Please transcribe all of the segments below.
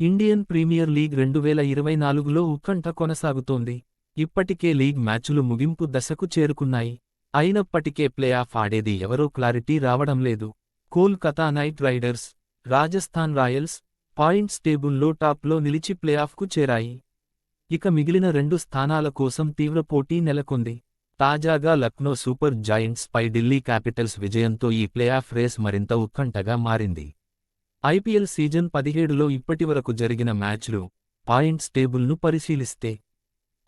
Indian premier league 2024లో ఉత్కంఠ కొనసాగుతోంది. ఇప్పటికే లీగ్ మ్యాచులు ముగింపు దశకు చేరుకున్నాయి. అయినప్పటికే ప్లే ఆఫ్ ఆడేది ఎవరో క్లారిటీ రావడం లేదు. Kolkata night riders, Rajasthan Royals points టేబుల్లో టాప్లో నిలిచి ప్లే ఆఫ్కు చేరాయి. ఇక మిగిలిన 2 స్థానాల కోసం తీవ్ర పోటీ నెలకొంది. తాజాగా లక్నో సూపర్ జాయింట్స్ పై ఢిల్లీ క్యాపిటల్స్ విజయంతో ఈ ప్లే ఆఫ్ రేస్ మరింత ఉత్కంఠగా మారింది. ఐపీఎల్ సీజన్ 17లో ఇప్పటివరకు జరిగిన మ్యాచ్లు, పాయింట్స్ టేబుల్ను పరిశీలిస్తే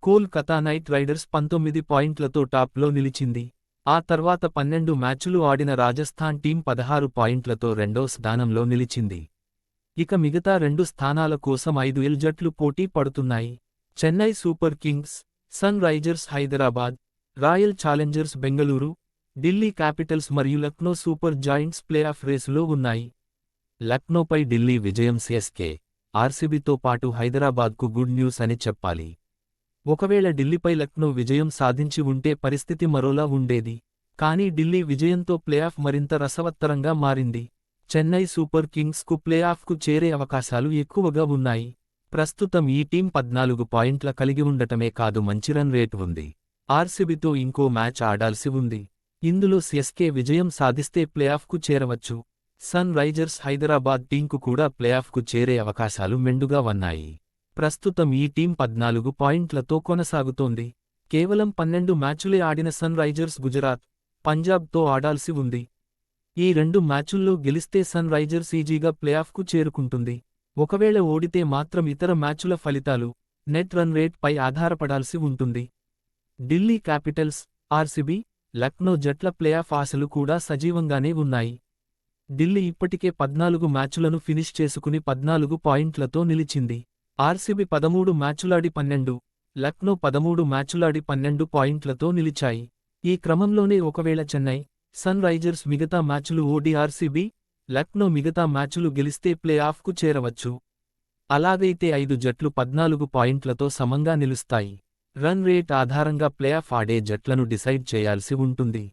కోల్కతా నైట్ రైడర్స్ 19 పాయింట్లతో టాప్లో నిలిచింది. ఆ తర్వాత 12 మ్యాచులు ఆడిన రాజస్థాన్ టీం 16 పాయింట్లతో రెండో స్థానంలో నిలిచింది. ఇక మిగతా 2 స్థానాల కోసం 5 జట్లు పోటీ పడుతున్నాయి. Chennai Super Kings, Sunrisers Hyderabad, Royal Challengers Bengaluru, Delhi Capitals మరియు Lucknow Super Giants playoff రేసులో ఉన్నాయి. లక్నోపై ఢిల్లీ విజయం సీఎస్కే, ఆర్సీబీతో పాటు హైదరాబాద్కు గుడ్ న్యూస్ అని చెప్పాలి. ఒకవేళ ఢిల్లీపై లక్నో విజయం సాధించి ఉంటే పరిస్థితి మరోలా ఉండేది. కానీ ఢిల్లీ విజయంతో ప్లే ఆఫ్ మరింత రసవత్తరంగా మారింది. చెన్నై సూపర్ కింగ్స్కు ప్లే ఆఫ్కు చేరే అవకాశాలు ఎక్కువగా ఉన్నాయి. ప్రస్తుతం ఈ టీం 14 పాయింట్ల కలిగి ఉండటమే కాదు, మంచి రన్ రేట్ ఉంది. ఆర్సీబీతో ఇంకో మ్యాచ్ ఆడాల్సి ఉంది. ఇందులో సీఎస్కే విజయం సాధిస్తే ప్లే ఆఫ్కు చేరవచ్చు. సన్ రైజర్స్ హైదరాబాద్ టీంకు కూడా ప్లే ఆఫ్కు చేరే అవకాశాలు మెండుగా ఉన్నాయి. ప్రస్తుతం ఈ టీం 14 పాయింట్లతో కొనసాగుతోంది. కేవలం 12 మ్యాచులే ఆడిన సన్ రైజర్స్ గుజరాత్, పంజాబ్తో ఆడాల్సి ఉంది. ఈ 2 మ్యాచుల్లో గెలిస్తే సన్ రైజర్స్ ఈజీగా ప్లే ఆఫ్కు చేరుకుంటుంది. ఒకవేళ ఓడితే మాత్రం ఇతర మ్యాచుల ఫలితాలు, నెట్ రన్ రేట్ పై ఆధారపడాల్సి ఉంటుంది. ఢిల్లీ క్యాపిటల్స్, ఆర్సీబీ, లక్నో జట్ల ప్లే ఆఫ్ ఆశలు కూడా సజీవంగానే ఉన్నాయి. ఢిల్లీ ఇప్పటికే 14 మ్యాచులను ఫినిష్ చేసుకుని 14 పాయింట్లతో నిలిచింది. ఆర్సీబీ 13 మ్యాచులాడి 12, లక్నో 13 మ్యాచులాడి 12 పాయింట్లతో నిలిచాయి. ఈ క్రమంలోనే ఒకవేళ చెన్నై, సన్ రైజర్స్ మిగతా మ్యాచులు ఓడి ఆర్సీబీ, లక్నో మిగతా మ్యాచులు గెలిస్తే ప్లే ఆఫ్కు చేరవచ్చు. అలాగైతే 5 జట్లు 14 పాయింట్లతో సమంగా నిలుస్తాయి. రన్ రేట్ ఆధారంగా ప్లే ఆఫ్ ఆడే జట్లను డిసైడ్ చేయాల్సి ఉంటుంది.